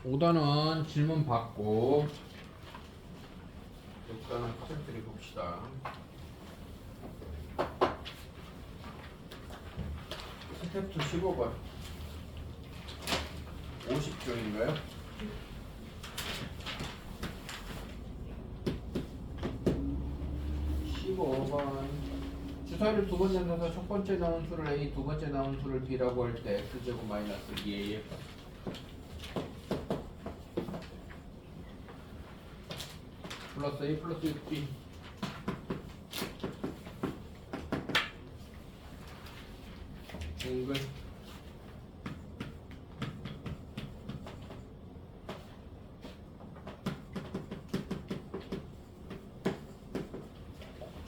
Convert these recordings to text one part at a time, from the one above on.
5단원 질문 받고 일단은 학생들이 봅시다. 스텝 2 15번 50쪽인가요? 15번 주사위를 두 번째 넣어서 첫 번째 나온 수를 A, 두 번째 나온 수를 B라고 할 때 X제곱 마이너스 2A 플러스 A 플러스 6B 공근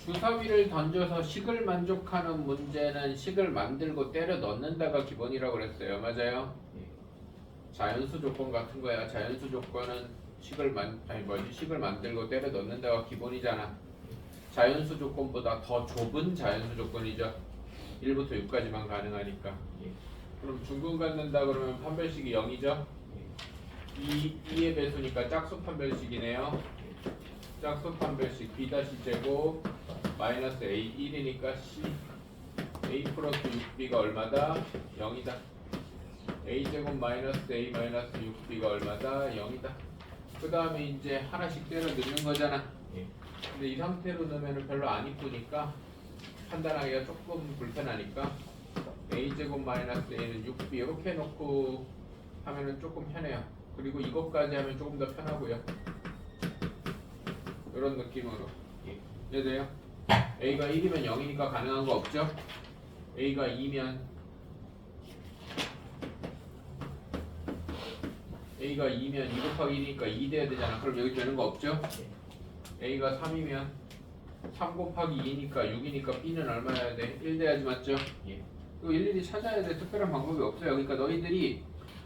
주사위를 던져서 식을 만족하는 문제는 식을 만들고 때려 넣는다가 기본이라고 그랬어요. 맞아요? 자연수 조건 같은 거야. 자연수 조건은 식을 만들고 때려 넣는다가 기본이잖아. 자연수 조건보다 더 좁은 자연수 조건이죠. 1부터 6까지만 가능하니까. 그럼 중근 갖는다 그러면 판별식이 0이죠. 2의 배수니까 짝수 판별식이네요. 짝수 판별식 B-제곱 마이너스 A 1이니까 C A 플러스 6B가 얼마다? 0이다. A제곱 마이너스 A 마이너스 6B가 얼마다? 0이다. 그 다음에 이제 하나씩 때려 넣는 거잖아. 근데 이 상태로 넣으면 별로 안 이쁘니까 판단하기가 조금 불편하니까 A제곱 마이너스 A는 6B 이렇게 놓고 하면은 조금 편해요. 그리고 이것까지 하면 조금 더 편하고요. 이런 느낌으로 이해돼요? A가 1이면 0이니까 가능한 거 없죠? A가 2면 A가 2면 2 곱하기 1이니까 2 돼야 되잖아. 그럼 여기 되는 거 없죠? A가 3이면 3 곱하기 2니까 6이니까 B는 얼마여야 돼? 1 돼야지 맞죠? 이거 일일이 찾아야 돼. 특별한 방법이 없어요. 그러니까 너희들이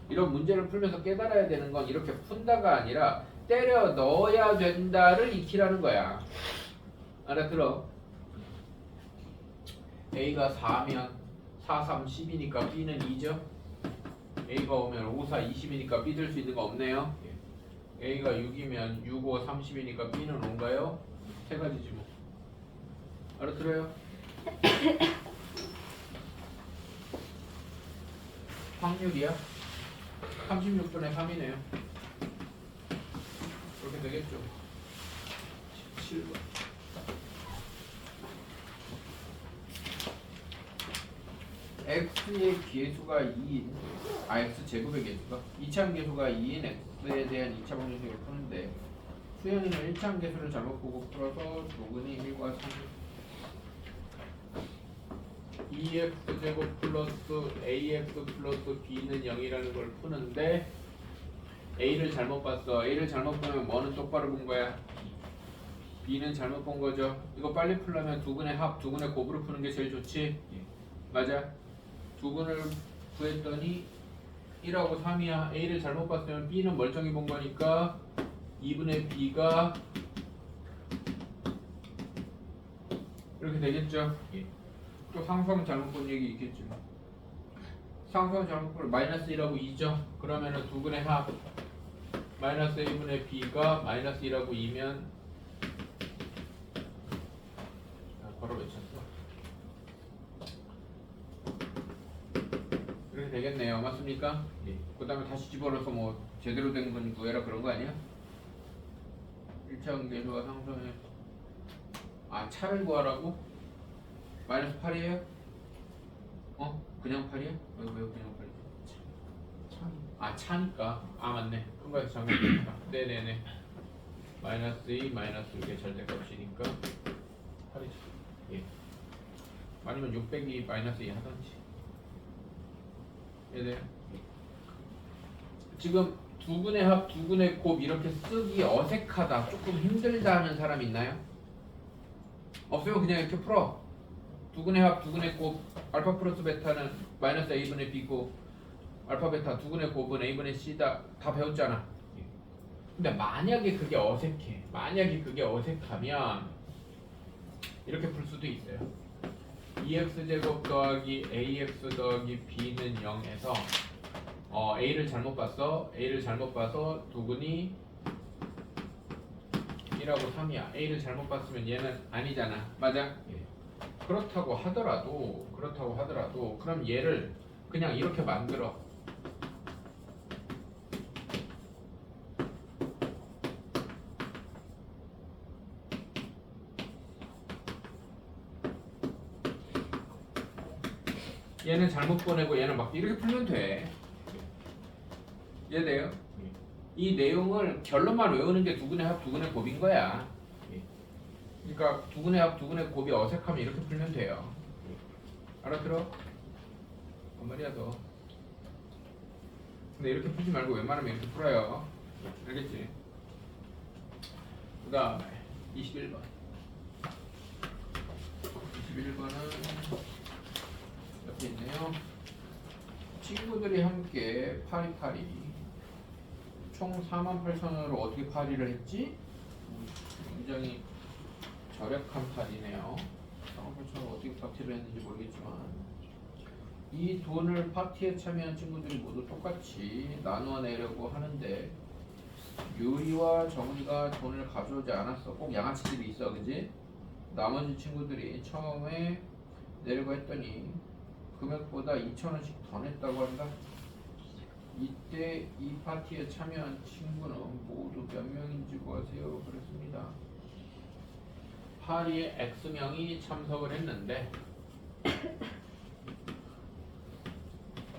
이런 문제를 풀면서 깨달아야 되는 건 이렇게 푼다가 아니라 때려 넣어야 된다를 익히라는 거야. 알아들어? A가 4면 4, 3, 10이니까 B는 2죠? A가 오면 5, 4, 20이니까 B 될 수 있는 거 없네요? A가 6이면 6, 5, 30이니까 B는 5인가요? 세 가지지 뭐. 알아들어요? 확률이야? 36분의 3이네요. 그렇게 되겠죠. 17번. x의 계수가 2인 x제곱의 계수가 이차함계수가 2인 x에 대한 2차 방정식을 푸는데 수영이는 1차함계수를 잘못 보고 풀어서 조근이 1과 3 2x제곱 플러스 ax 플러스 b는 0이라는 걸 푸는데 a를 잘못 봤어. a를 잘못 보면 뭐는 똑바로 본 거야? b는 잘못 본 거죠. 이거 빨리 풀려면 두근의 합, 두근의 곱으로 푸는 게 제일 좋지? 맞아. 두근을 구했더니 1하고 3이야. a를 잘못 봤으면 b는 멀쩡히 본 거니까 2분의 b가 이렇게 되겠죠? 또 상수하면 잘못 본 얘기 있겠지. 상수하면 잘못 본 마이너스 1하고 2죠? 그러면은 두근의 합 마이너스 a분의 b가 마이너스 1하고 2면 바로 외쳤어. 이렇게 되겠네요. 맞습니까? 그 다음에 다시 집어넣어서 뭐 제대로 된 건 구해라 그런 거 아니야? 1차 계수가 상수하면 차를 구하라고? 마이너스 8이에요? 그냥 8이야? 왜 그냥 8이야? 차니까. 맞네. 큰 거에서 잠깐만. 네네네. 마이너스 2, 마이너스 6의 절대값이니까 8이죠. 아니면 600이 마이너스 2 하던지. 네네. 지금 두근의 합, 두근의 곱 이렇게 쓰기 어색하다, 조금 힘들다 하는 사람 있나요? 없으면 그냥 이렇게 풀어. 두근의 합, 두근의 곱, 알파 플러스 베타는 마이너스 a분의 b고 알파 베타 두근의 곱은 a분의 c다. 다 배웠잖아. 근데 만약에 그게 어색해. 만약에 그게 어색하면 이렇게 풀 수도 있어요. 2x제곱 더하기 ax 더하기 b는 0에서 A를 잘못 봤어. A를 잘못 봐서 두근이 1하고 3이야. A를 잘못 봤으면 얘는 아니잖아. 맞아? 예. 그렇다고 하더라도 그럼 얘를 그냥 이렇게 만들어. 얘는 잘못 보내고 얘는 막 이렇게 풀면 돼. 이해돼요? 예. 이 내용을 결론만 외우는 게 두근의 합, 두근의 곱인 거야. 예. 그러니까 두근의 합, 두근의 곱이 어색하면 이렇게 풀면 돼요. 알아들어? 뭔 말이야 너? 근데 이렇게 풀지 말고 웬만하면 이렇게 풀어요. 알겠지? 그 다음에 21번. 21번은 옆에 있네요. 친구들이 함께 파리파리 총 48,000원으로 어떻게 파리를 했지? 굉장히 절약한 파리네요. 48,000원 어떻게 파티를 했는지 모르겠지만 이 돈을 파티에 참여한 친구들이 모두 똑같이 나누어 내려고 하는데 유리와 정은이가 돈을 가져오지 않았어. 꼭 양아치들이 있어, 그지? 나머지 친구들이 처음에 내려고 했더니 금액보다 2,000원씩 더 냈다고 한다. 이때 이 파티에 참여한 친구는 모두 몇 명인지 구하세요. 그랬습니다. 파리에 X명이 참석을 했는데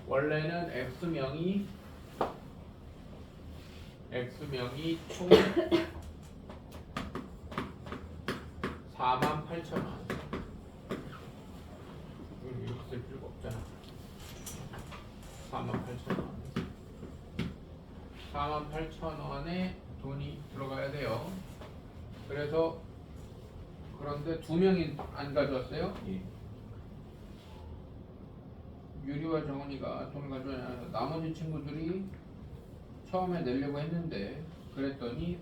원래는 X명이 총 48,000원. 이렇게 쓸 필요가 없잖아. 48,000원. 48,000원에 돈이 들어가야 돼요. 그래서 그런데 두 명이 안 가져왔어요. 예. 유리와 정은이가 돈을 가져와야 나머지 친구들이 처음에 내려고 했는데 그랬더니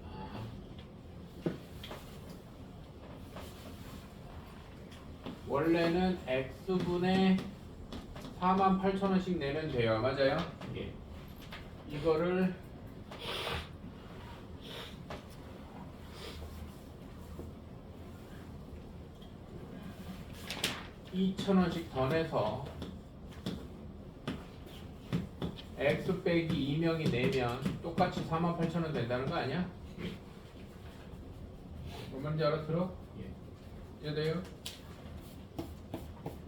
원래는 X분의 48,000원씩 내면 돼요. 맞아요? 예. 이거를 2,000원씩 더 내서 X 빼기 2명이 내면 똑같이 48,000원 된다는 거 아니야? 뭔 말인지 알아들어? 예. 이해돼요?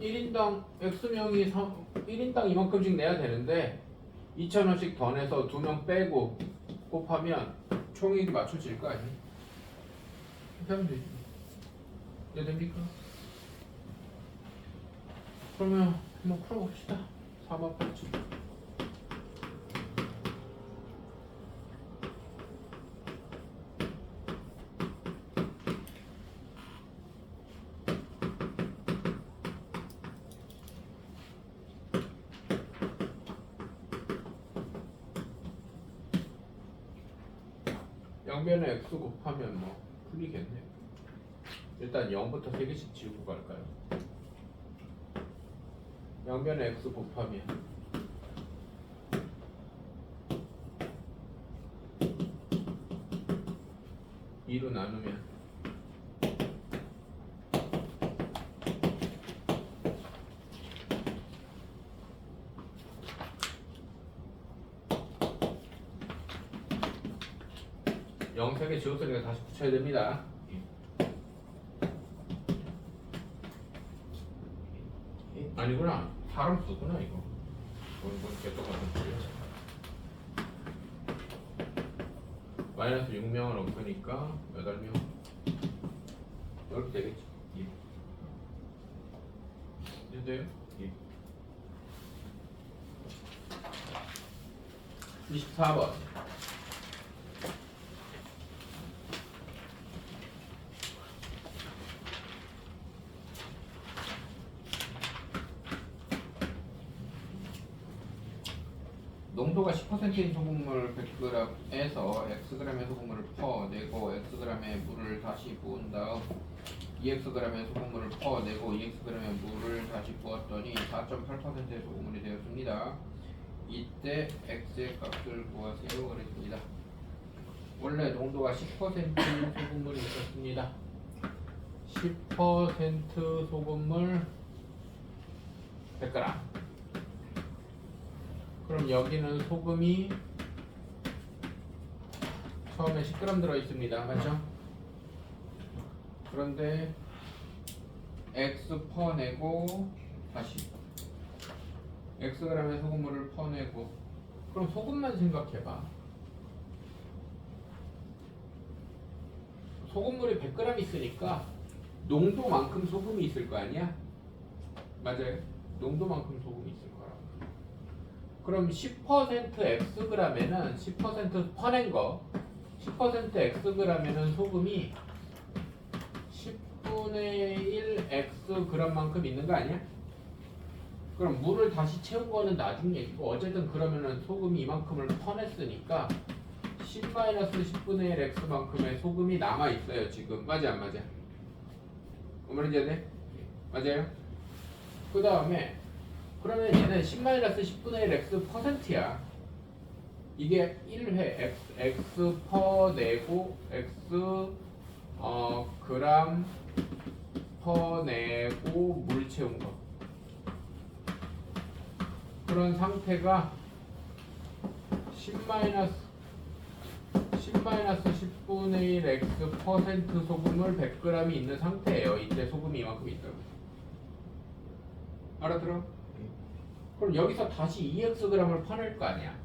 1인당 X명이 1인당 이만큼씩 내야 되는데 2,000원씩 더 내서 2명 빼고 곱하면 총액이 맞춰질 거 아니에요? 이렇게 하면 되지. 이해됩니까? 그러면 한번 풀어봅시다. 48,000원. 양변에 x 곱하면 뭐 풀리겠네. 일단 0부터 3개씩 지우고 갈까요? 양변에 x 곱하면 2로 나누면 영 3개 지웠으니까 다시 붙여야 됩니다. 아니구나. 사람 수구나 이거. 뭔 개떡같은 소리야. 마이너스 6명을 옮기니까 8명. 이렇게 되겠지. 예. 이해돼요? 예. 24번. 농도가 10%인 소금물 100g에서 xg의 소금물을 퍼내고 xg의 물을 다시 부은 다음 2xg의 소금물을 퍼내고 2xg의 물을 다시 부었더니 4.8%의 소금물이 되었습니다. 이때 x의 값을 구하세요 그랬습니다. 원래 농도가 10%인 소금물이 있었습니다. 10% 소금물 100g. 그럼 여기는 소금이 처음에 10g 들어있습니다. 맞죠? 그런데 X 퍼내고 다시 Xg의 소금물을 퍼내고 그럼 소금만 생각해봐. 소금물이 100g 있으니까 농도만큼 소금이 있을 거 아니야? 맞아요? 농도만큼 소금이 있을 거라고. 그럼 10% Xg에는 10% 퍼낸 거 10% Xg에는 소금이 10분의 1 Xg만큼 있는 거 아니야? 그럼 물을 다시 채운 거는 나중 얘기고 어쨌든 그러면은 소금이 이만큼을 퍼냈으니까 10-10분의 1 X만큼의 소금이 남아있어요 지금. 맞아 안 맞아? 말인지 돼? 맞아요? 그 다음에 그러면 얘는 10-10분의 1 X 퍼센트야. 이게 1회 X 퍼내고 X 그람 퍼내고 물 채운 거 그런 상태가 10-10분의 1 X 퍼센트 소금을 100g이 있는 상태예요. 이때 소금이 이만큼 있다고. 알아들어? 그럼 여기서 다시 2xg을 퍼낼 거 아니야.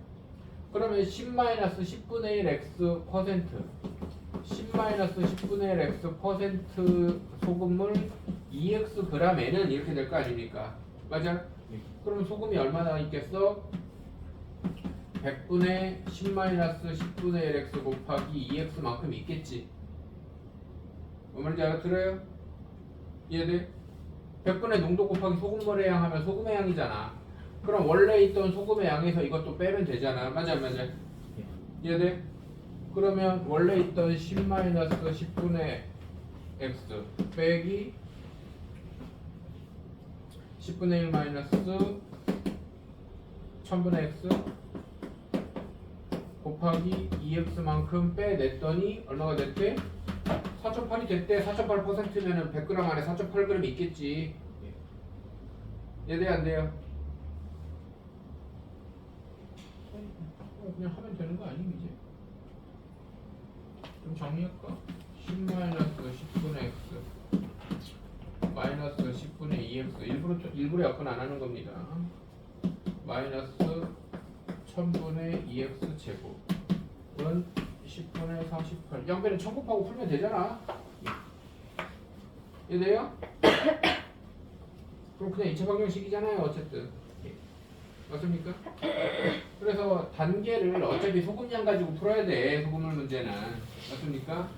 그러면 10-10분의 1 x 퍼센트 10-10분의 1 x 퍼센트 소금물 2xg에는 이렇게 될 거 아닙니까? 맞아? 그럼 소금이 얼마나 있겠어? 100분의 10-10분의 1 x 곱하기 2x만큼 있겠지. 뭔 말인지 알아들어요? 이해돼? 100분의 농도 곱하기 소금물의 양 하면 소금의 양이잖아. 그럼 원래 있던 소금의 양에서 이것도 빼면 되잖아. 맞아 맞아? 이해돼? 그러면 원래 있던 10-10분의 x 빼기 10분의 1 마이너스 1000분의 x 곱하기 2x만큼 빼냈더니 얼마가 됐대? 4.8이 됐대. 4.8%면은 100g 안에 4.8g 있겠지. 얘돼 안 돼요? 그냥 하면 되는 거 아니 이제? 좀 정리할까? 10-10분의 x 마이너스 10분의 2x 일부러 약분 안 하는 겁니다. 마이너스 1000분의 2x 제곱은 10분의 48 양변에 1000 곱하고 풀면 되잖아. 이해돼요? 그럼 그냥 2차 방정식이잖아요 어쨌든. 맞습니까? 그래서 단계를 어차피 소금량 가지고 풀어야 돼. 소금물 문제는. 맞습니까?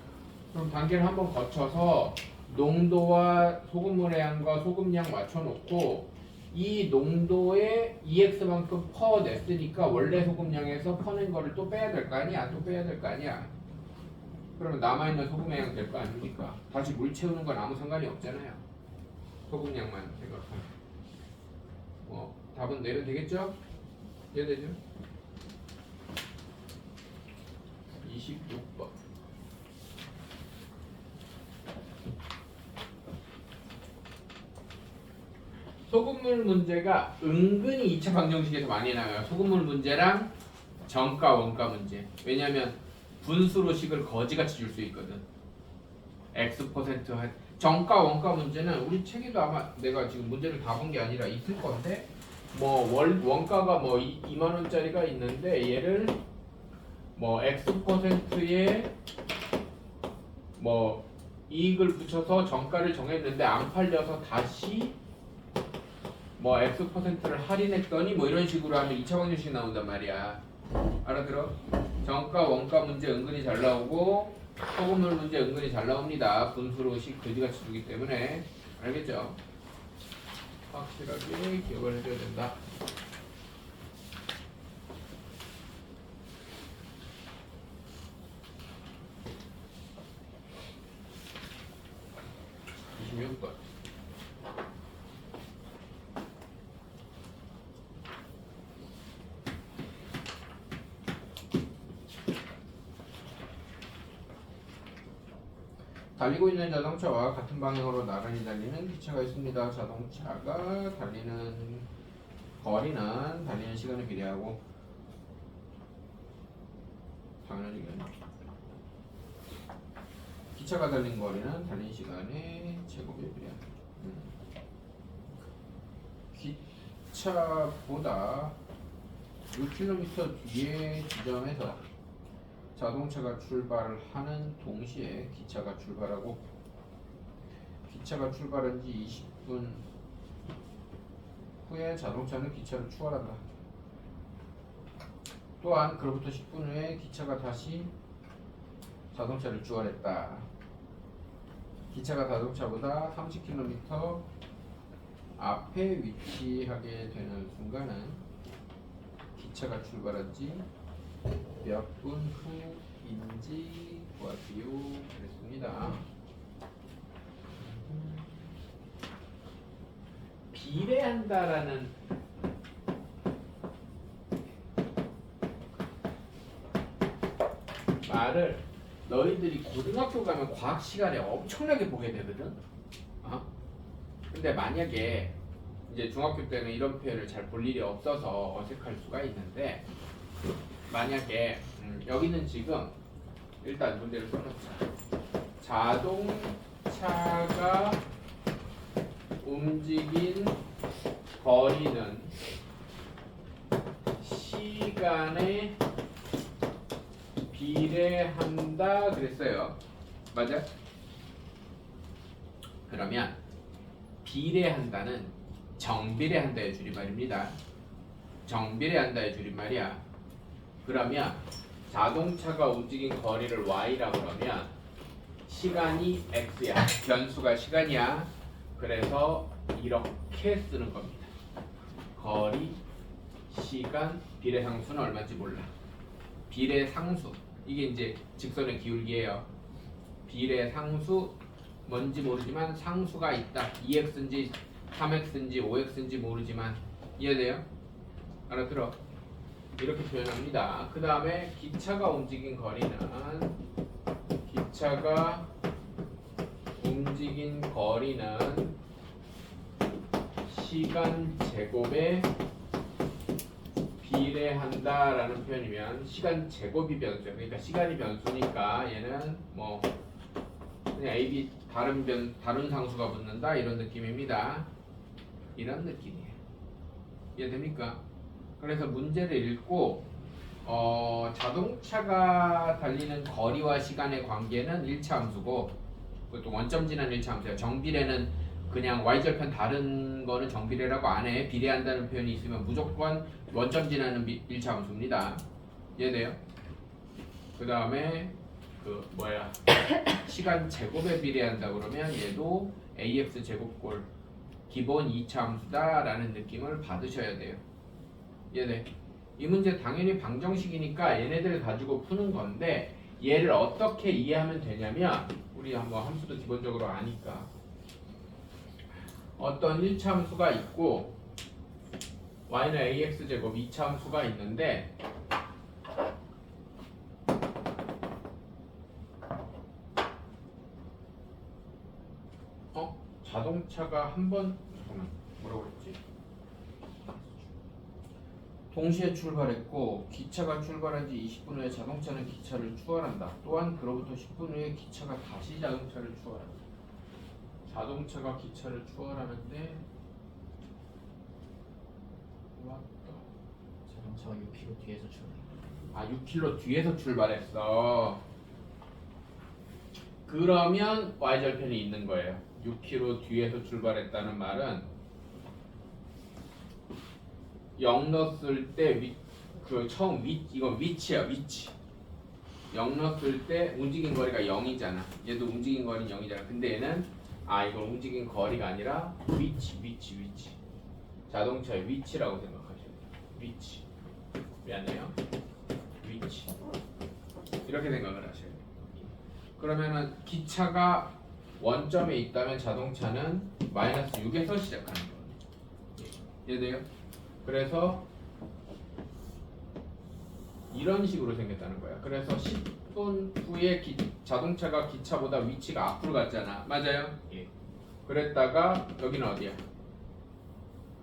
그럼 단계를 한번 거쳐서 농도와 소금물의 양과 소금량 맞춰놓고 이 농도에 2x만큼 퍼냈으니까 원래 소금량에서 퍼낸 거를 또 빼야 될 거 아니야? 또 빼야 될 거 아니야? 그러면 남아있는 소금의 양 될 거 아닙니까? 다시 물 채우는 건 아무 상관이 없잖아요. 소금량만 생각하면. 답은 내면 되겠죠? 이해되죠? 26번. 소금물 문제가 은근히 2차 방정식에서 많이 나와요. 소금물 문제랑 정가 원가 문제. 왜냐면 분수로 식을 거지같이 줄 수 있거든. X% 정가 원가 문제는 우리 책에도 아마 내가 지금 문제를 다 본 게 아니라 있을 건데 뭐 원가가 뭐 2만 원짜리가 있는데 얘를 뭐 X%에 뭐 이익을 붙여서 정가를 정했는데 안 팔려서 다시 뭐 X%를 할인했더니 뭐 이런 식으로 하면 2차 방정식 나온단 말이야. 알아들어? 정가 원가 문제 은근히 잘 나오고 소금물 문제 은근히 잘 나옵니다. 분수로 식 거지같이 주기 때문에. 알겠죠? 확실하게 기억을 해줘야 된다. (26번) 달리고 있는 자동차와 같은 방향으로 나란히 달리는 기차가 있습니다. 자동차가 달리는 거리는 달리는 시간에 비례하고 당연하지 이거는. 기차가 달린 거리는 달린 시간의 제곱에 비례합니다. 기차보다 6km 뒤의 지점에서 자동차가 출발을 하는 동시에 기차가 출발하고 기차가 출발한 지 20분 후에 자동차는 기차를 추월한다. 또한 그로부터 10분 후에 기차가 다시 자동차를 추월했다. 기차가 자동차보다 30km 앞에 위치하게 되는 순간은 기차가 출발한 지 몇 분 후인지 구하시오. 그랬습니다. 비례한다라는 말을 너희들이 고등학교 가면 과학 시간에 엄청나게 보게 되거든. 근데 만약에 이제 중학교 때는 이런 표현을 잘 볼 일이 없어서 어색할 수가 있는데 만약에 여기는 지금 일단 문제를 써놓자. 자동차가 움직인 거리는 시간에 비례한다 그랬어요. 맞아? 그러면 비례한다는 정비례한다의 줄임말입니다. 정비례한다의 줄임말이야. 그러면 자동차가 움직인 거리를 y라고 그러면 시간이 x야. 변수가 시간이야. 그래서 이렇게 쓰는 겁니다. 거리, 시간, 비례상수는 얼마인지 몰라. 비례상수. 이게 이제 직선의 기울기예요. 비례상수 뭔지 모르지만 상수가 있다. 2x인지 3x인지 5x인지 모르지만 이해돼요? 알아들어? 이렇게 표현합니다. 그 다음에 기차가 움직인 거리는 시간 제곱에 비례한다라는 표현이면 시간 제곱이 변수예요. 그러니까 시간이 변수니까 얘는 뭐 그냥 A, B 다른 상수가 붙는다 이런 느낌입니다. 이런 느낌이에요. 이해됩니까? 그래서 문제를 읽고 자동차가 달리는 거리와 시간의 관계는 1차 함수고 그것도 원점 지난 1차 함수예요. 정비례는 그냥 y절편 다른 거는 정비례라고 안 해. 비례한다는 표현이 있으면 무조건 원점 지나는 1차 함수입니다. 이해돼요? 그 다음에 시간 제곱에 비례한다 그러면 얘도 ax 제곱꼴 기본 2차 함수다라는 느낌을 받으셔야 돼요. 얘네 이 문제 당연히 방정식이니까 얘네들 가지고 푸는 건데 얘를 어떻게 이해하면 되냐면 우리 한번 함수도 기본적으로 아니까 어떤 1차 함수가 있고 y는 ax 제곱 2차 함수가 있는데 자동차가 잠깐만 뭐라고 그랬지? 동시에 출발했고 기차가 출발한 지 20분 후에 자동차는 기차를 추월한다. 또한 그로부터 10분 후에 기차가 다시 자동차를 추월한다. 자동차가 기차를 추월하는데 왔다. 자동차가 6km 뒤에서 출발. 6km 뒤에서 출발했어. 그러면 y절편이 있는 거예요. 6km 뒤에서 출발했다는 말은 0 넣었을 때 이건 위치야. 위치 0 넣었을 때 움직인 거리가 0이잖아. 얘도 움직인 거리는 0이잖아. 근데 얘는 이건 움직인 거리가 아니라 위치. 자동차의 위치라고 생각하셔야 돼요. 위치. 미안해요. 위치. 이렇게 생각을 하셔야 돼요. 그러면은 기차가 원점에 있다면 자동차는 마이너스 6에서 시작하는 거예요. 이해돼요? 그래서 이런 식으로 생겼다는 거야. 그래서 10분 후에 자동차가 기차보다 위치가 앞으로 갔잖아. 맞아요? 예. 그랬다가 여기는 어디야?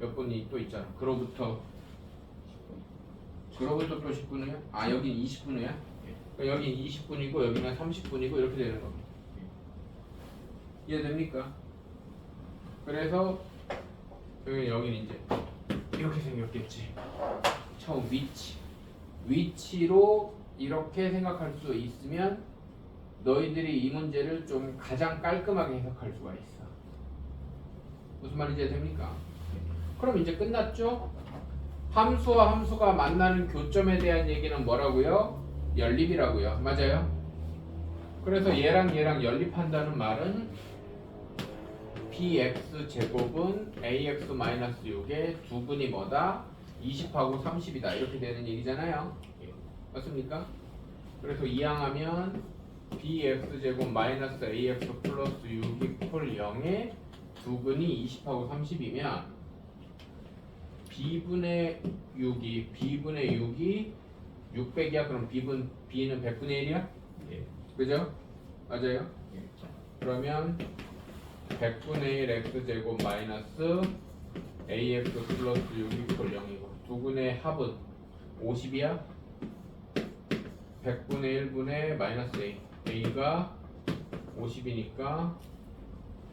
몇 분이 또 있잖아. 그로부터 또 10분 후야? 아 여긴 20분 후야? 그러니까 여긴 20분이고 여기는 30분이고 이렇게 되는 겁니다. 이해됩니까? 그래서 여기는 이제 이렇게 생겼겠지. 처음 위치로 이렇게 생각할 수 있으면 너희들이 이 문제를 좀 가장 깔끔하게 해석할 수가 있어. 무슨 말인지 됩니까? 그럼 이제 끝났죠? 함수와 함수가 만나는 교점에 대한 얘기는 뭐라고요? 연립이라고요. 맞아요? 그래서 얘랑 연립한다는 말은 bx 제곱은 ax-6의 두 분이 뭐다? 20하고 30이다. 이렇게 되는 얘기잖아요. 맞습니까? 그래서 이항하면 bx 제곱 마이너스 ax 플러스 6이 콜 0에 두 분이 20하고 30이면 b분의 6이 600이야. 그럼 b는 100분의 1이야? 예. 그죠? 맞아요? 예. 그러면 100분의 1 x제곱 마이너스 ax 플러스 6이 콜 0이고 두 분의 합은 50이야? 100분의 1분의 마이너스 a a가 50이니까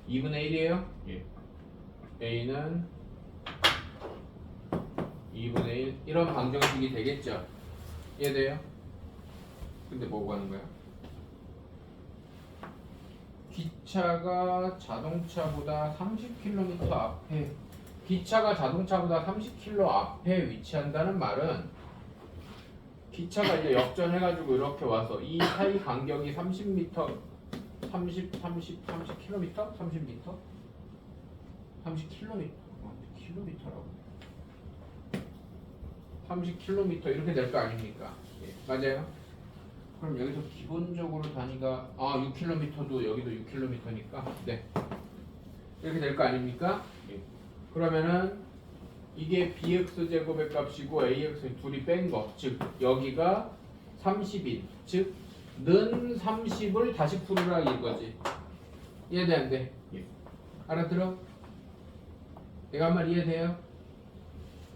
2분의 1이에요? 예. a는 2분의 1 이런 방정식이 되겠죠? 이해돼요? 근데 뭐 구하는 거야? 기차가 자동차보다 30km 앞에 기차가 자동차보다 30km 앞에 위치한다는 말은 기차가 이제 역전해가지고 이렇게 와서 이 사이 간격이 30km? 30km라고 30km 이렇게 될 거 아닙니까? 예, 맞아요? 그럼 여기서 기본적으로 단위가 6km도 여기도 6km니까 네 이렇게 될 거 아닙니까? 예. 그러면은 이게 bx 제곱의 값이고 ax 둘이 뺀 거, 즉 여기가 30인, 즉 는 30을 다시 풀으라 이거지. 이해돼 안 돼? 예. 알아들어? 내가 한 말 이해돼요?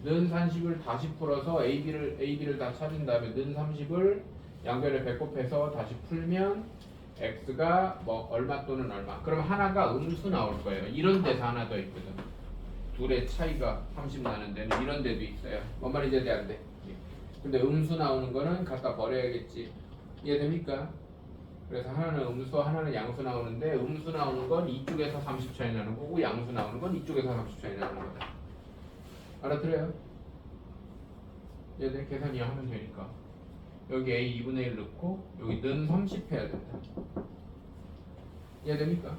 는 30을 다시 풀어서 AB를 다 찾은 다음에 는 30을 양변에 배곱해서 다시 풀면 x가 뭐 얼마 또는 얼마. 그럼 하나가 음수 나올 거예요. 이런 데서 하나 더 있거든. 둘의 차이가 30 나는 데는 이런 데도 있어요. 뭔 말인지 이해돼 안 돼? 근데 음수 나오는 거는 갖다 버려야겠지. 이해됩니까? 그래서 하나는 음수, 하나는 양수 나오는데 음수 나오는 건 이쪽에서 30 차이 나는 거고 양수 나오는 건 이쪽에서 30 차이 나는 거다. 알아들어요? 얘들 계산 이하면 되니까 여기 a 2분의 1 넣고 여기 는 30 해야 된다. 이해됩니까?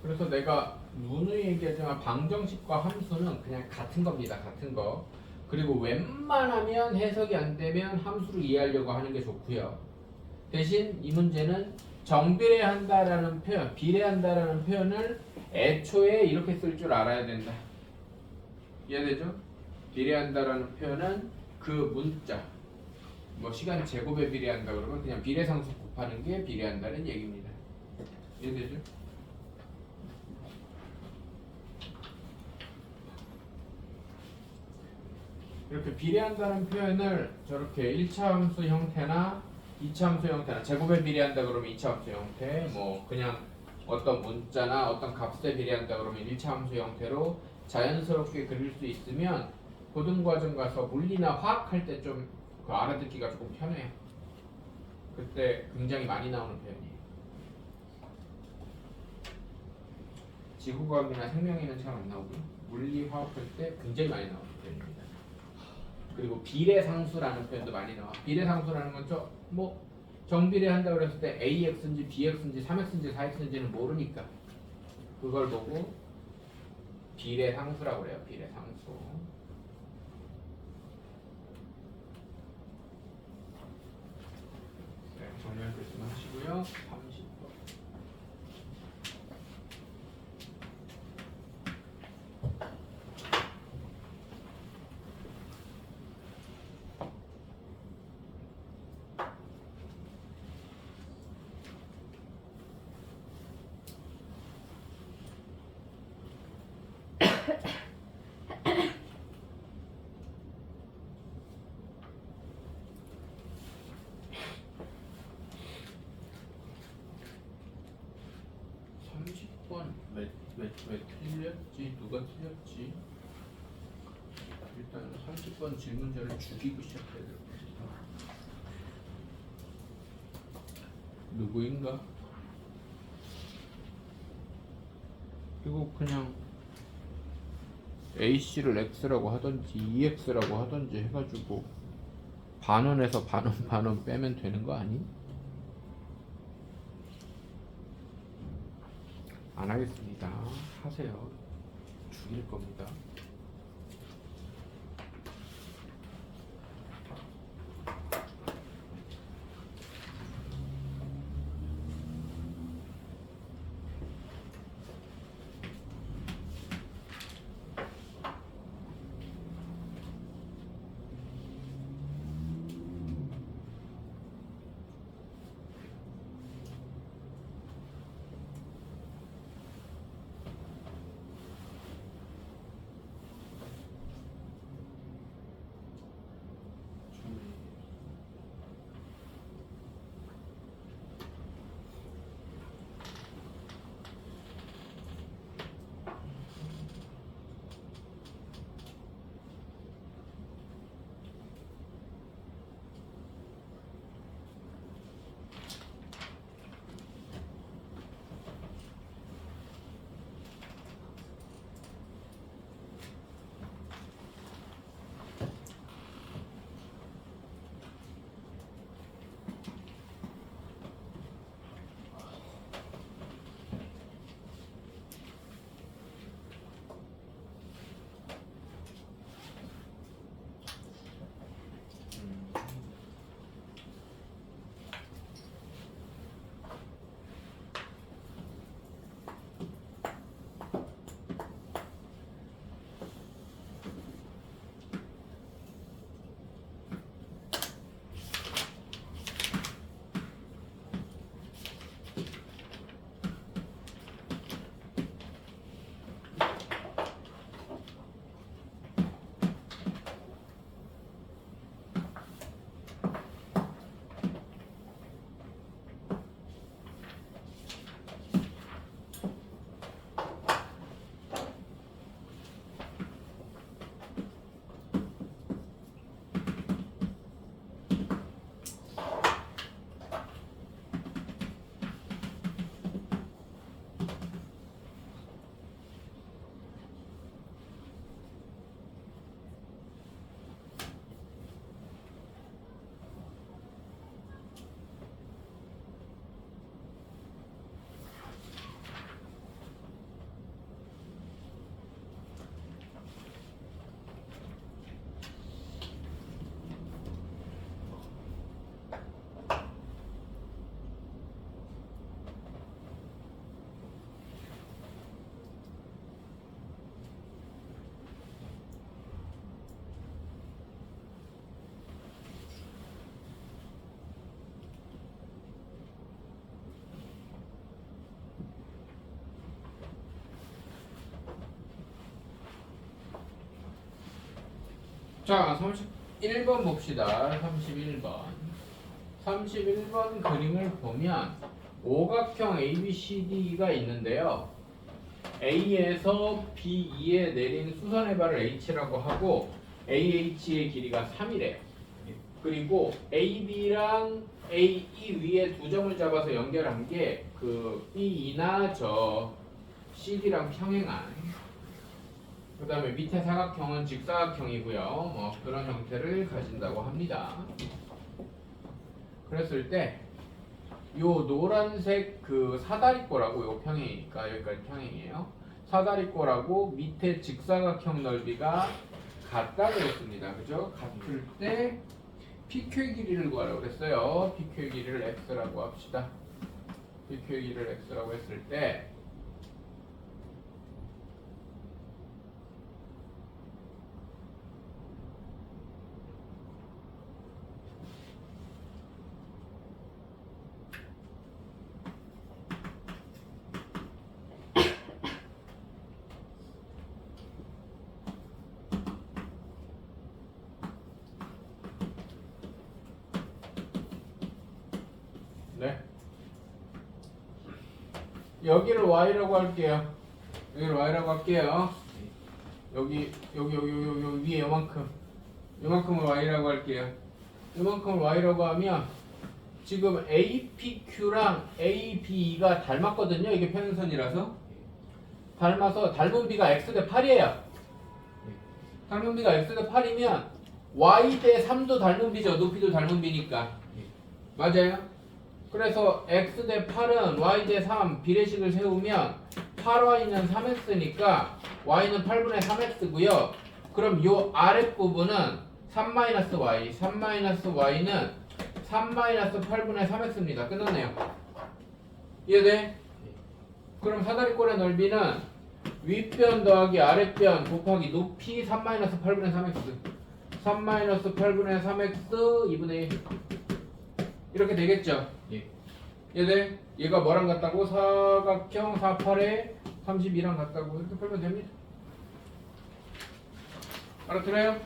그래서 내가 누누이 얘기하지만 방정식과 함수는 그냥 같은 겁니다. 같은 거. 그리고 웬만하면 해석이 안 되면 함수를 이해하려고 하는 게 좋고요. 대신 이 문제는 정비례한다라는 표현, 비례한다라는 표현을 애초에 이렇게 쓸 줄 알아야 된다. 이해되죠? 비례한다라는 표현은 그 문자, 뭐 시간 제곱에 비례한다 그러면 그냥 비례상수 곱하는 게 비례한다는 얘기입니다. 이해되죠? 이렇게 비례한다는 표현을 저렇게 1차 함수 형태나 2차 함수 형태나 제곱에 비례한다 그러면 2차 함수 형태, 뭐 그냥 어떤 문자나 어떤 값에 비례한다 그러면 1차 함수 형태로 자연스럽게 그릴 수 있으면 고등과정 가서 물리나 화학 할 때 좀 그 알아듣기가 조금 편해요. 그때 굉장히 많이 나오는 표현이에요. 지구과학이나 생명에는 잘 안 나오고요. 물리 화학 할 때 굉장히 많이 나오는 표현입니다. 그리고 비례상수라는 표현도 많이 나와. 비례상수라는 건 뭐 정비례한다고 그랬을 때 AX인지 BX인지 3X인지 4X인지는 모르니까 그걸 보고 비례상수라고 그래요. 비례상수. 네, 정리할 말씀 하시고요. 30번. 왜 틀렸지? 누가 틀렸지? 일단 30번 질문자를 죽이고 시작해야 될 것 같아. 누구인가? 이거 그냥 AC를 X라고 하던지 EX라고 하던지 해가지고 반원에서 반원 빼면 되는 거 아니? 안 하겠습니다. 하세요. 죽일 겁니다. 자, 31번 봅시다. 31번. 31번 그림을 보면 오각형 ABCD가 있는데요. A에서 B2에 내린 수선의 발을 H라고 하고 AH의 길이가 3이래요. 그리고 AB랑 A 위에 두 점을 잡아서 연결한 게 그 B2나 저 CD랑 평행한, 그 다음에 밑에 사각형은 직사각형이고요. 뭐 그런 형태를 가진다고 합니다. 그랬을 때 요 노란색 그 사다리꼴하고 요 평행이니까 여기까지 평행이에요. 사다리꼴하고 밑에 직사각형 넓이가 같다 그랬습니다. 그죠? 같을 때 PQ의 길이를 구하라고 그랬어요. PQ의 길이를 X라고 합시다. PQ의 길이를 X라고 했을 때 네. 여기를 Y라고 할게요. 여기를 y라고 할게요. 여기 위에 요만큼을 y라고 할게요. 요만큼을 y라고 하면 지금 APQ랑 AB가 닮았거든요. 이게 평행선이라서 닮아서 닮은 비가 x 대 8이에요. 닮은 비가 x 대 8이면 y 대 3도 닮은 비죠. 높이도 닮은 비니까. 맞아요? 그래서 x 대 8은 y 대 3 비례식을 세우면 8y는 3x니까 y는 8분의 3x고요. 그럼 요 아랫부분은 3-y, 3-y는 3-8분의 3x입니다. 끝났네요. 이해돼? 그럼 사다리꼴의 넓이는 윗변 더하기 아랫변 곱하기 높이 3-8분의 3x 3-8분의 3x 2분의 1 이렇게 되겠죠? 예. 얘들 얘가 뭐랑 같다고? 사각형 48에 32랑 같다고 이렇게 풀면 됩니다. 알아들어요?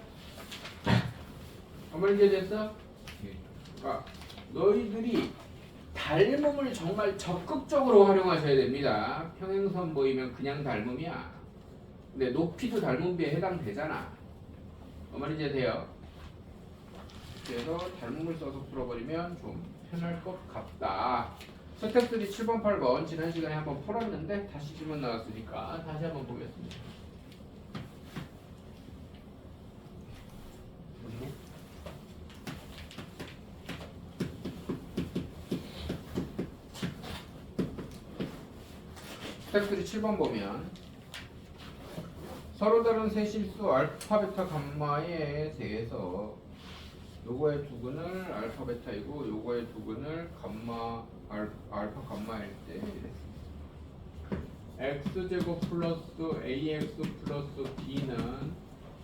어머니 이제 됐어? 아, 너희들이 닮음을 정말 적극적으로 활용하셔야 됩니다. 평행선 보이면 그냥 닮음이야. 근데 높이도 닮음비에 해당되잖아. 어머니 이제 돼요? 그래서 닮음을 써서 풀어버리면 좀 편할 것 같다. 스텝 3 7번 8번 지난 시간에 한번 풀었는데 다시 질문 나왔으니까 다시 한번 보겠습니다. 스텝 3 7번 보면 서로 다른 세 실수 알파, 베타, 감마에 대해서 요거의 두근을 알파, 베타이고 요거의 두근을 감마, 알파, 감마일 때 x제곱 플러스 ax 플러스 b는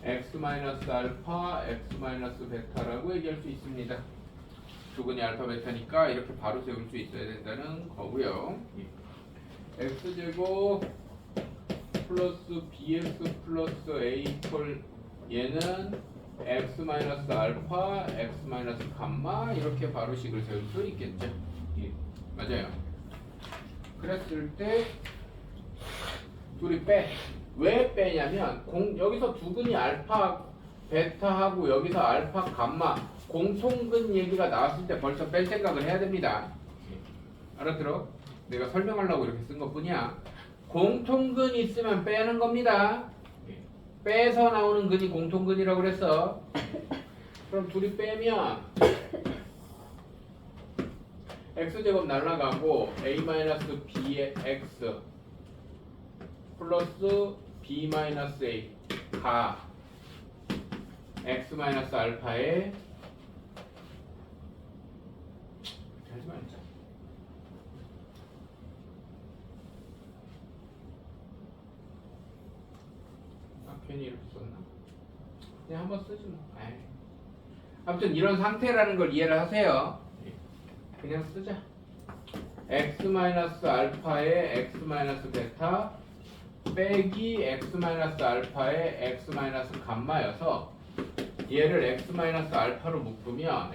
x 마이너스 알파, x 마이너스 베타라고 얘기할 수 있습니다. 두근이 알파, 베타니까 이렇게 바로 세울 수 있어야 된다는 거고요. x제곱 플러스 bx 플러스 a 이퀄 얘는 x 마이너스 알파, x 마이너스 감마 이렇게 바로식을 세울 수 있겠죠. 예. 맞아요. 그랬을 때 둘이 빼. 왜 빼냐면 여기서 두근이 알파, 베타하고 여기서 알파, 감마 공통근 얘기가 나왔을 때 벌써 뺄 생각을 해야 됩니다. 알아들어? 내가 설명하려고 이렇게 쓴 것뿐이야. 공통근이 있으면 빼는 겁니다. 빼서 나오는 근이 공통근이라고 그랬어. 그럼 둘이 빼면 x제곱 날라가고 a-b의 x 플러스 b-a 가 x-알파에 하지 말자. 괜히 이렇게 썼나? 그냥 한번 쓰지 뭐. 에이. 아무튼 이런 상태라는 걸 이해를 하세요. 그냥 쓰자. x-알파에 x-베타 빼기 x-알파에 x-감마여서 얘를 x-알파로 묶으면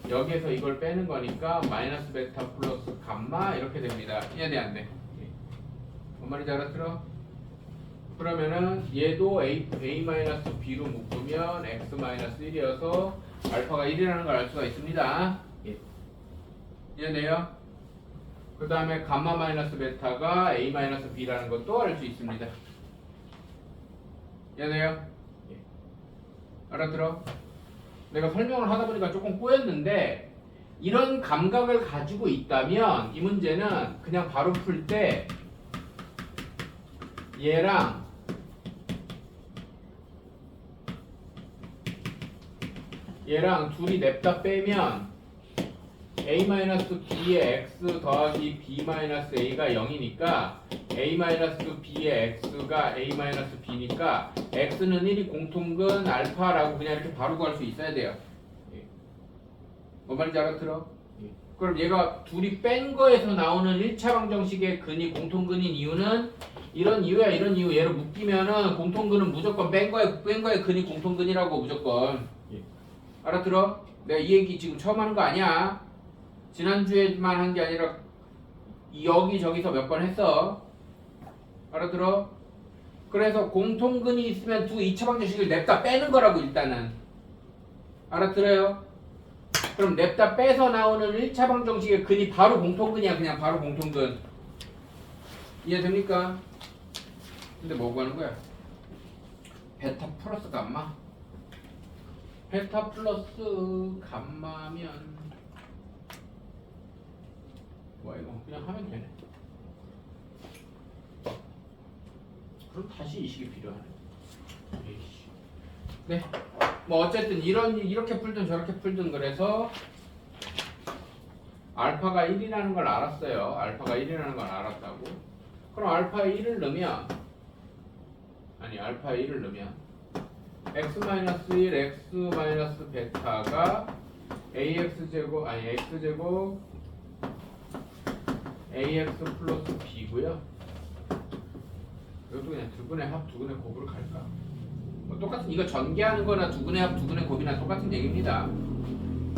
여기에서 이걸 빼는 거니까 마이너스 베타 플러스 감마 이렇게 됩니다. 이해돼 안 돼? 뭔 말인지 알아들어? 그러면은 얘도 a-b로 묶으면 x-1이어서 알파가 1이라는 걸 알 수가 있습니다. 이해돼요? 그 다음에 감마 마이너스 베타가 a-b라는 것도 알 수 있습니다. 이해돼요? 알아들어? 내가 설명을 하다 보니까 조금 꼬였는데 이런 감각을 가지고 있다면 이 문제는 그냥 바로 풀 때 얘랑 둘이 냅다 빼면 a-b의 x 더하기 b-a가 0이니까 a-b의 x가 a-b니까 x는 1이 공통근 알파라고 그냥 이렇게 바로 구할 수 있어야 돼요. 뭔 말인지 알아들어? 그럼 얘가 둘이 뺀 거에서 나오는 1차 방정식의 근이 공통근인 이유는 이런 이유야. 이런 이유. 얘를 묶이면은 공통근은 무조건 뺀 거에 근이 공통근이라고 무조건. 알아들어? 내가 이 얘기 지금 처음 하는 거 아니야. 지난주에만 한 게 아니라 여기저기서 몇 번 했어. 알아들어? 그래서 공통근이 있으면 두 2차 방정식을 냅다 빼는 거라고 일단은. 알아들어요? 그럼 냅다 빼서 나오는 1차 방정식의 근이 바로 공통근이야. 그냥 바로 공통근. 이해됩니까? 근데 뭐 구하는 거야? 베타 플러스 감마. 베타 플러스 감마면 뭐야 이거 그냥 하면 되네. 그럼 다시 이 식이 필요하네. 에이씨. 네. 뭐 어쨌든 이렇게 풀든 저렇게 풀든 그래서 알파가 1이라는 걸 알았어요. 알파가 1이라는 걸 알았다고. 그럼 알파 1을 넣으면 알파 1을 넣으면 x-1 x 베타가 ax제곱 x제곱 ax 플러스 b고요. 이것도 그냥 두분의 합 두분의 곱으로 갈까? 뭐 똑같은 이거 전개하는 거나 두분의 합 두분의 곱이나 똑같은 얘기입니다.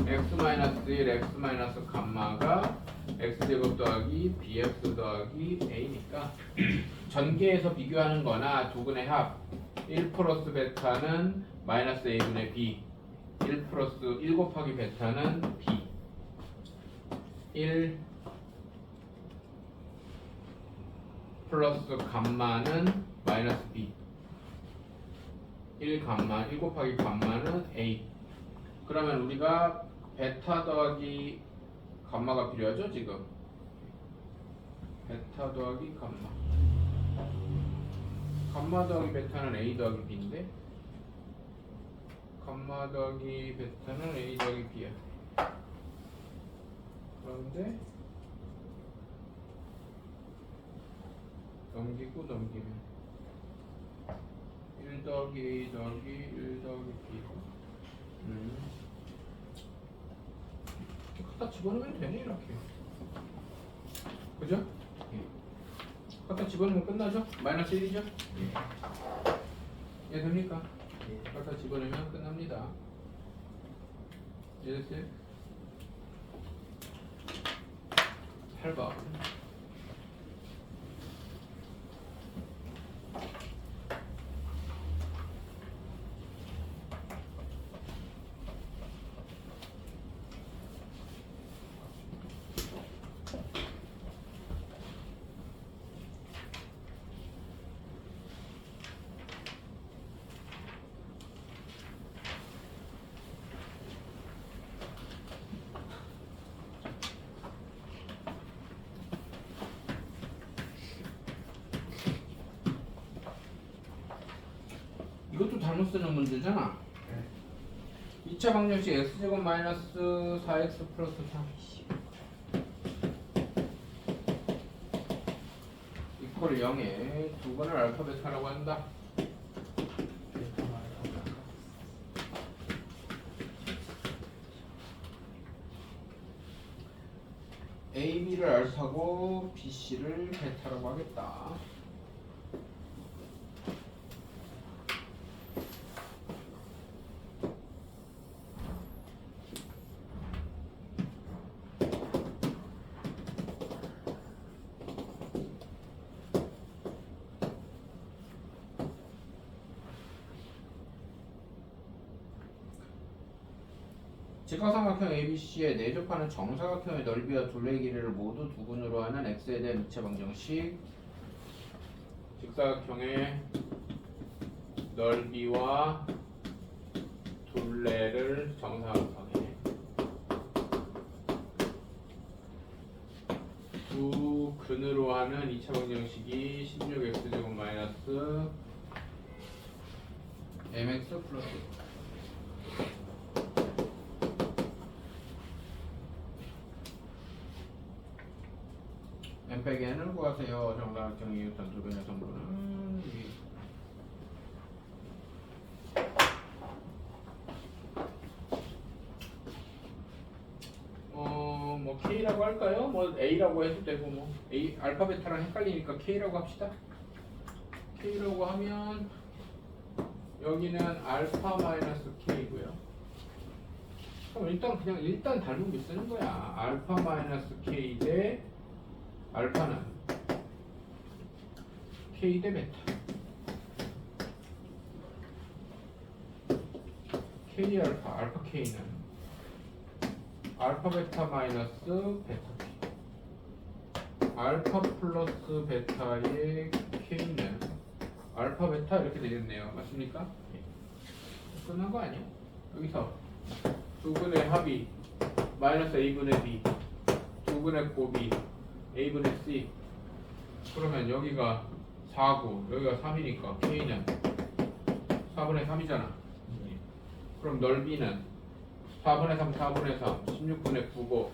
x-1 x 감마가 x제곱 더하기 bx 더하기 a니까 전개해서 비교하는 거나 두분의 합 1 플러스 베타는 마이너스 a분의 b 1 플러스 1 곱하기 베타는 b 1 플러스 감마는 마이너스 b 1 곱하기 감마는 a. 그러면 우리가 베타 더하기 감마가 필요하죠 지금. 베타 더하기 감마. 감마 더하기 베타는 a 더하기 b인데 감마 더하기 베타는 a 더하기 b야. 그런데 넘기면 1 더하기 a 더하기 1 더하기 b고 갖다 집어넣으면 되네 이렇게. 그죠? 갖다 집어넣으면 끝나죠? 마이너스 1이죠? 이해됩니까? 갖다 집어넣으면 끝납니다. 이해됐어요? 8번 이것도 잘못 쓰는 문제잖아. 2차 방정식 x제곱 마이너스 4x 플러스 3 이퀄 0에 두 번을 알파 베타라고 한다. A, B를 알파고 B, C를 베타라고 하겠다. 직각삼각형 ABC에 내접하는 정사각형의 넓이와 둘레의 길이를 모두 두근으로 하는 x에 대한 2차 방정식. 직사각형의 넓이와 둘레를 정사각형에 두 근으로 하는 2차 방정식이 16x제곱 마이너스 mx 플러스 m 빼기 n을 구하세요. 정사각형 이웃한 두 변의 성분은 뭐 k라고 할까요? 뭐 a라고 해도 되고 뭐 a 알파 베타랑 헷갈리니까 k라고 합시다. k라고 하면 여기는 알파 마이너스 k고요. 그럼 일단 닮은 게 쓰는 거야. 알파 마이너스 k 대 알파는 K 대 베타. K 알파, 알파 K는 알파 베타 마이너스 베타 K. 알파 플러스 베타의 K는 알파 베타 이렇게 되겠네요. 맞습니까? 끝난 거 아니야? 여기서 두 분의 합이 마이너스 A분의 B, 두 분의 곱이 A분의 C. 그러면 여기가 4고 여기가 3이니까 K는 4분의 3이잖아. 그럼 넓이는 4분의 3, 4분의 3, 16분의 9고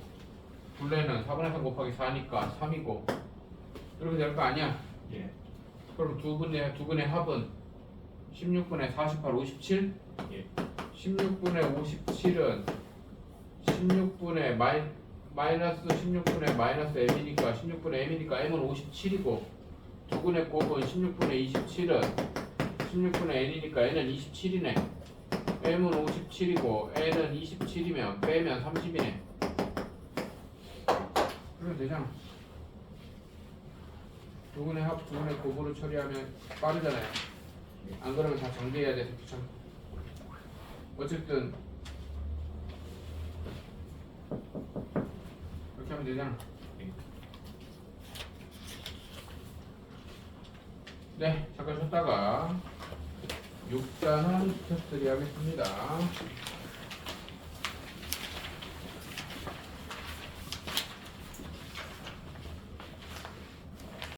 둘레는 4분의 3 곱하기 4니까 3이고 이렇게 될 거 아니야? 예. 그럼 두 분의 합은 16분의 48, 57? 예. 16분의 57은 16분의 마이너스 16분의 마이너스 m이니까 16분의 m이니까 m은 57이고 두 분의 곱은 16분의 27은 16분의 n이니까 n은 27이네. m은 57이고 n은 27이면 빼면 30이네. 그러면 되잖아. 두 분의 합, 두 분의 곱으로 처리하면 빠르잖아요. 안 그러면 다 정리해야 돼서 귀찮고. 어쨌든 이렇게 하면 되잖아. 네, 잠깐 쉬었다가 6단원 테스트 하겠습니다.